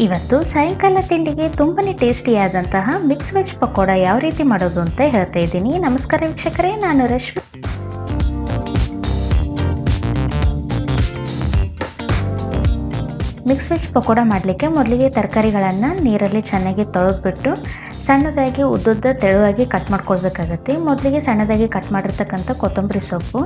ಇವತ್ತು ಸಾಯಂಕಾಲ ತಿಂಡಿಗೆ ತುಂಬಾನೇ ಟೇಸ್ಟಿಯಾದಂತಹ ಮಿಕ್ಸ್ ವೆಜ್ ಪಕೋಡ ಯಾವ ರೀತಿ ಮಾಡೋದು ಅಂತ ಹೇಳ್ತಾ ಇದ್ದೀನಿ. ನಮಸ್ಕಾರ ವೀಕ್ಷಕರೇ, ನಾನು ರಶ್ಮಿ. ಮಿಕ್ಸ್ ವೆಜ್ ಪಕೋಡ ಮಾಡಲಿಕ್ಕೆ ಮೊದಲಿಗೆ ತರಕಾರಿಗಳನ್ನು ನೀರಲ್ಲಿ ಚೆನ್ನಾಗಿ ತೊಳೆದ್ಬಿಟ್ಟು ಸಣ್ಣದಾಗಿ ಉದ್ದುದ್ದ ತೆಳುವಾಗಿ ಕಟ್ ಮಾಡ್ಕೊಳ್ಬೇಕಾಗತ್ತೆ. ಮೊದಲಿಗೆ ಸಣ್ಣದಾಗಿ ಕಟ್ ಮಾಡಿರ್ತಕ್ಕಂಥ ಕೊತ್ತಂಬರಿ ಸೊಪ್ಪು,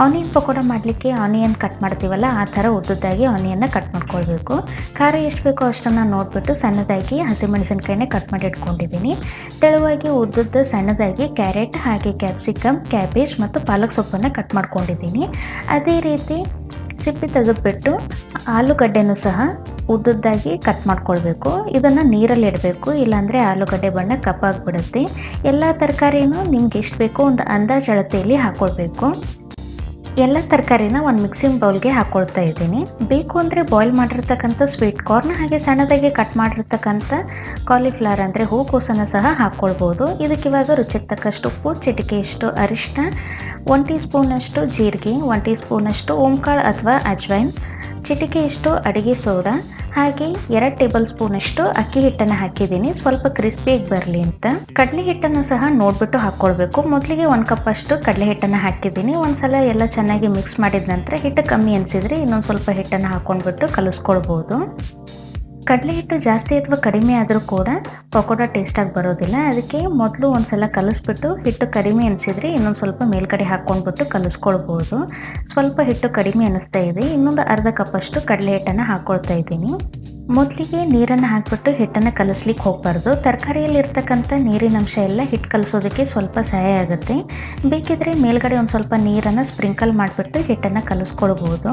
ಆನಿಯನ್ ಪಕೋಡ ಮಾಡಲಿಕ್ಕೆ ಆನಿಯನ್ ಕಟ್ ಮಾಡ್ತೀವಲ್ಲ ಆ ಥರ ಉದ್ದುದ್ದಾಗಿ ಆನಿಯನ್ನ ಕಟ್ ಮಾಡ್ಕೊಳ್ಬೇಕು. ಖಾರ ಎಷ್ಟು ಬೇಕೋ ಅಷ್ಟನ್ನು ನೋಡಿಬಿಟ್ಟು ಸಣ್ಣದಾಗಿ ಹಸಿಮೆಣಸಿನ್ಕಾಯಿನೇ ಕಟ್ ಮಾಡಿ ಇಟ್ಕೊಂಡಿದ್ದೀನಿ. ತೆಳುವಾಗಿ ಉದ್ದುದ್ದ ಸಣ್ಣದಾಗಿ ಕ್ಯಾರೆಟ್ ಹಾಗೆ ಕ್ಯಾಪ್ಸಿಕಮ್, ಕ್ಯಾಬೇಜ್ ಮತ್ತು ಪಾಲಕ್ ಸೊಪ್ಪನ್ನು ಕಟ್ ಮಾಡ್ಕೊಂಡಿದ್ದೀನಿ. ಅದೇ ರೀತಿ ಸಿಪ್ಪೆ ತೆಗೆದುಬಿಟ್ಟು ಆಲೂಗಡ್ಡೆನೂ ಸಹ ಉದ್ದುದ್ದಾಗಿ ಕಟ್ ಮಾಡ್ಕೊಳ್ಬೇಕು. ಇದನ್ನು ನೀರಲ್ಲಿ ಇಡಬೇಕು, ಇಲ್ಲಾಂದರೆ ಆಲೂಗಡ್ಡೆ ಬಣ್ಣ ಕಪ್ಪಾಗಿಬಿಡುತ್ತೆ. ಎಲ್ಲ ತರಕಾರಿನೂ ನಿಮ್ಗೆ ಎಷ್ಟು ಬೇಕೋ ಒಂದು ಅಂದಾಜು ಅಳತೆಯಲ್ಲಿ ಹಾಕ್ಕೊಳ್ಬೇಕು. ಎಲ್ಲ ತರಕಾರಿನ ಒಂದು ಮಿಕ್ಸಿಂಗ್ ಬೌಲ್ಗೆ ಹಾಕ್ಕೊಳ್ತಾ ಇದ್ದೀನಿ. ಬೇಕು ಅಂದರೆ ಬಾಯ್ಲ್ ಮಾಡಿರ್ತಕ್ಕಂಥ ಸ್ವೀಟ್ ಕಾರ್ನ್ ಹಾಗೆ ಸಣ್ಣದಾಗಿ ಕಟ್ ಮಾಡಿರ್ತಕ್ಕಂಥ ಕಾಲಿಫ್ಲವರ್ ಅಂದರೆ ಹೂಕೋಸನ್ನು ಸಹ ಹಾಕ್ಕೊಳ್ಬೋದು. ಇದಕ್ಕಿವಾಗ ರುಚಿಗೆ ತಕ್ಕಷ್ಟು ಉಪ್ಪು, ಚಿಟಿಕೆಯಷ್ಟು ಅರಿಶಿನ, 1 ಟೀ ಸ್ಪೂನಷ್ಟು ಜೀರಿಗೆ, 1 ಟೀ ಸ್ಪೂನಷ್ಟು ಓಂಕಾಳು ಅಥವಾ ಅಜ್ವೈನ್, ಚಿಟಿಕೆಯಷ್ಟು ಅಡುಗೆ ಸೋಡಾ ಹಾಗೆ 2 ಟೇಬಲ್ ಸ್ಪೂನಷ್ಟು ಅಕ್ಕಿ ಹಿಟ್ಟನ್ನು ಹಾಕಿದ್ದೀನಿ, ಸ್ವಲ್ಪ ಕ್ರಿಸ್ಪಿಯಾಗಿ ಬರಲಿ ಅಂತ. ಕಡಲೆ ಹಿಟ್ಟನ್ನು ಸಹ ನೋಡಿಬಿಟ್ಟು ಹಾಕ್ಕೊಳ್ಬೇಕು. ಮೊದಲಿಗೆ 1 ಕಪ್ ಅಷ್ಟು ಕಡಲೆ ಹಿಟ್ಟನ್ನು ಹಾಕಿದ್ದೀನಿ. ಒಂದ್ಸಲ ಎಲ್ಲ ಚೆನ್ನಾಗಿ ಮಿಕ್ಸ್ ಮಾಡಿದ ನಂತರ ಹಿಟ್ಟು ಕಮ್ಮಿ ಅನಿಸಿದರೆ ಇನ್ನೊಂದು ಸ್ವಲ್ಪ ಹಿಟ್ಟನ್ನು ಹಾಕ್ಕೊಂಡ್ಬಿಟ್ಟು ಕಲಿಸ್ಕೊಳ್ಬೋದು. ಕಡಲೆ ಹಿಟ್ಟು ಜಾಸ್ತಿ ಅಥವಾ ಕಡಿಮೆ ಆದರೂ ಕೂಡ ಪಕೋಡ ಟೇಸ್ಟಾಗಿ ಬರೋದಿಲ್ಲ. ಅದಕ್ಕೆ ಮೊದಲು ಒಂದ್ಸಲ ಕಲಿಸ್ಬಿಟ್ಟು ಹಿಟ್ಟು ಕಡಿಮೆ ಅನಿಸಿದರೆ ಇನ್ನೊಂದು ಸ್ವಲ್ಪ ಮೇಲ್ಗಡೆ ಹಾಕ್ಕೊಂಡ್ಬಿಟ್ಟು ಕಲಿಸ್ಕೊಳ್ಬೋದು. ಸ್ವಲ್ಪ ಹಿಟ್ಟು ಕಡಿಮೆ ಅನ್ನಿಸ್ತಾ ಇದೆ, ಇನ್ನೊಂದು ಅರ್ಧ ಕಪ್ಪಷ್ಟು ಕಡಲೆ ಹಿಟ್ಟನ್ನು ಹಾಕ್ಕೊಳ್ತಾ ಇದ್ದೀನಿ. ಮೊದಲಿಗೆ ನೀರನ್ನು ಹಾಕಿಬಿಟ್ಟು ಹಿಟ್ಟನ್ನು ಕಲಿಸ್ಲಿಕ್ಕೆ ಹೋಗಬಾರ್ದು. ತರಕಾರಿಯಲ್ಲಿ ಇರ್ತಕ್ಕಂಥ ನೀರಿನ ಅಂಶ ಎಲ್ಲ ಹಿಟ್ಟು ಕಲಿಸೋದಕ್ಕೆ ಸ್ವಲ್ಪ ಸಹಾಯ ಆಗುತ್ತೆ. ಬೇಕಿದ್ರೆ ಮೇಲ್ಗಡೆ ಒಂದು ಸ್ವಲ್ಪ ನೀರನ್ನು ಸ್ಪ್ರಿಂಕಲ್ ಮಾಡಿಬಿಟ್ಟು ಹಿಟ್ಟನ್ನು ಕಲಿಸ್ಕೊಳ್ಬೋದು.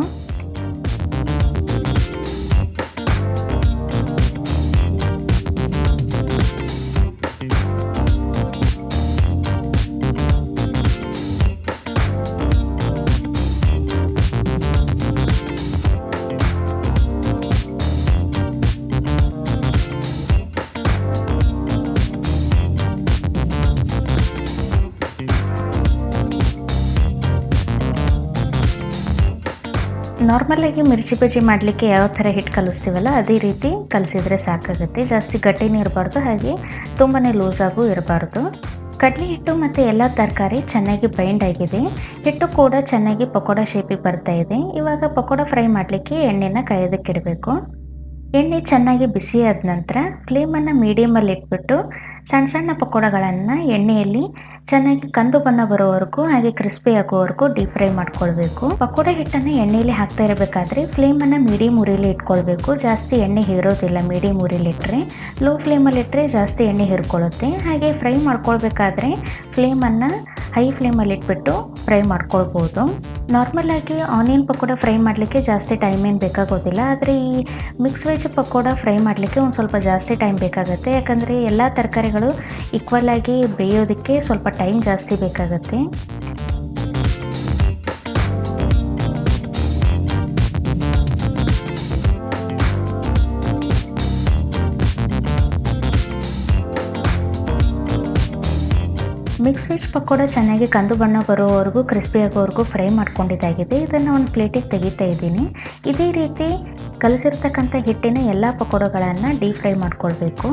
ನಾರ್ಮಲಾಗಿ ಮಿರ್ಚಿ ಬಜ್ಜಿ ಮಾಡಲಿಕ್ಕೆ ಯಾವ ಥರ ಹಿಟ್ಟು ಕಲಿಸ್ತೀವಲ್ಲ ಅದೇ ರೀತಿ ಕಲಿಸಿದ್ರೆ ಸಾಕಾಗುತ್ತೆ. ಜಾಸ್ತಿ ಗಟ್ಟಿನೂ ಇರಬಾರ್ದು ಹಾಗೆ ತುಂಬಾ ಲೂಸಾಗೂ ಇರಬಾರ್ದು. ಕಡಲೆ ಹಿಟ್ಟು ಮತ್ತು ಎಲ್ಲ ತರಕಾರಿ ಚೆನ್ನಾಗಿ ಬೈಂಡ್ ಆಗಿದೆ. ಹಿಟ್ಟು ಕೂಡ ಚೆನ್ನಾಗಿ ಪಕೋಡ ಶೇಪಿಗೆ ಬರ್ತಾ ಇದೆ. ಇವಾಗ ಪಕೋಡ ಫ್ರೈ ಮಾಡಲಿಕ್ಕೆ ಎಣ್ಣೆನ ಕಾಯೋದಕ್ಕೆ ಇಡಬೇಕು. ಎಣ್ಣೆ ಚೆನ್ನಾಗಿ ಬಿಸಿ ಆದ ನಂತರ ಫ್ಲೇಮನ್ನು ಮೀಡಿಯಮಲ್ಲಿ ಇಟ್ಬಿಟ್ಟು ಸಣ್ಣ ಸಣ್ಣ ಪಕೋಡಗಳನ್ನು ಎಣ್ಣೆಯಲ್ಲಿ ಚೆನ್ನಾಗಿ ಕಂದು ಬಣ್ಣ ಬರೋವರೆಗೂ ಹಾಗೆ ಕ್ರಿಸ್ಪಿ ಆಗೋವರೆಗೂ ಡೀಪ್ ಫ್ರೈ ಮಾಡ್ಕೊಳ್ಬೇಕು. ಪಕೋಡ ಹಿಟ್ಟನ್ನು ಎಣ್ಣೆಯಲ್ಲಿ ಹಾಕ್ತಾ ಇರಬೇಕಾದ್ರೆ ಫ್ಲೇಮನ್ನು ಮೀಡಿಯಮ್ ಉರಿಲಿ ಇಟ್ಕೊಳ್ಬೇಕು. ಜಾಸ್ತಿ ಎಣ್ಣೆ ಹೀರೋದಿಲ್ಲ ಮೀಡಿಯಮ್ ಉರಿಲಿ ಇಟ್ಟರೆ. ಲೋ ಫ್ಲೇಮಲ್ಲಿ ಇಟ್ಟರೆ ಜಾಸ್ತಿ ಎಣ್ಣೆ ಹೀರ್ಕೊಳ್ಳುತ್ತೆ. ಹಾಗೆ ಫ್ರೈ ಮಾಡ್ಕೊಳ್ಬೇಕಾದ್ರೆ ಫ್ಲೇಮನ್ನು ಹೈ ಫ್ಲೇಮಲ್ಲಿ ಇಟ್ಬಿಟ್ಟು ಫ್ರೈ ಮಾಡ್ಕೊಳ್ಬೋದು. ನಾರ್ಮಲಾಗಿ ಆನಿಯನ್ ಪಕೋಡ ಫ್ರೈ ಮಾಡಲಿಕ್ಕೆ ಜಾಸ್ತಿ ಟೈಮ್ ಏನು ಬೇಕಾಗೋದಿಲ್ಲ. ಆದರೆ ಈ ಮಿಕ್ಸ್ ವೆಜ್ ಪಕೋಡ ಫ್ರೈ ಮಾಡಲಿಕ್ಕೆ ಒಂದು ಸ್ವಲ್ಪ ಜಾಸ್ತಿ ಟೈಮ್ ಬೇಕಾಗುತ್ತೆ. ಯಾಕಂದರೆ ಎಲ್ಲ ತರಕಾರಿಗಳು ಈಕ್ವಲ್ ಆಗಿ ಬೇಯೋದಕ್ಕೆ ಸ್ವಲ್ಪ ಟೈಮ್ ಜಾಸ್ತಿ ಬೇಕಾಗುತ್ತೆ. ಮಿಕ್ಸ್ ವೆಜ್ ಪಕೋಡ ಚೆನ್ನಾಗಿ ಕಂದು ಬಣ್ಣ ಬರೋವರೆಗೂ ಕ್ರಿಸ್ಪಿ ಆಗೋವರೆಗೂ ಫ್ರೈ ಮಾಡ್ಕೊಂಡಿದ್ದಾಗಿದೆ. ಇದನ್ನು ಒಂದು ಪ್ಲೇಟಿಗೆ ತೆಗಿತಾ ಇದ್ದೀನಿ. ಇದೇ ರೀತಿ ಕಲಸಿರ್ತಕ್ಕಂಥ ಹಿಟ್ಟಿನ ಎಲ್ಲ ಪಕೋಡಗಳನ್ನು ಡೀಪ್ ಫ್ರೈ ಮಾಡ್ಕೊಳ್ಬೇಕು.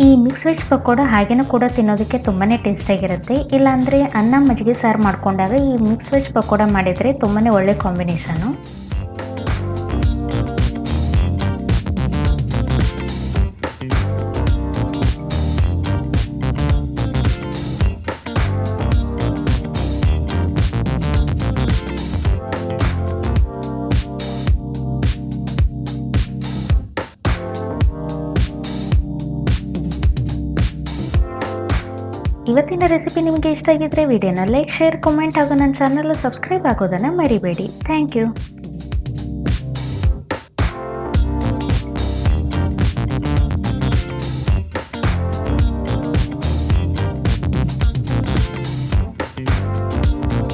ಈ ಮಿಕ್ಸ್ ವೆಜ್ ಪಕೋಡ ಹಾಗೇನೂ ಕೂಡ ತಿನ್ನೋದಕ್ಕೆ ತುಂಬಾ ಟೇಸ್ಟಾಗಿರುತ್ತೆ. ಇಲ್ಲಾಂದರೆ ಅನ್ನ ಮಜ್ಜಿಗೆ ಸಾರು ಮಾಡ್ಕೊಂಡಾಗ ಈ ಮಿಕ್ಸ್ ವೆಜ್ ಪಕೋಡ ಮಾಡಿದರೆ ತುಂಬಾ ಒಳ್ಳೆ ಕಾಂಬಿನೇಷನು. ಇವತ್ತಿನ ರೆಸಿಪಿ ನಿಮಗೆ ಇಷ್ಟ ಆಗಿದ್ರೆ ವಿಡಿಯೋನ ಲೈಕ್, ಶೇರ್, ಕಮೆಂಟ್ ಹಾಗೂ ನನ್ನ ಚಾನಲ್ ಸಬ್ಸ್ಕ್ರೈಬ್ ಆಗೋದನ್ನು ಮರಿಬೇಡಿ. Thank you.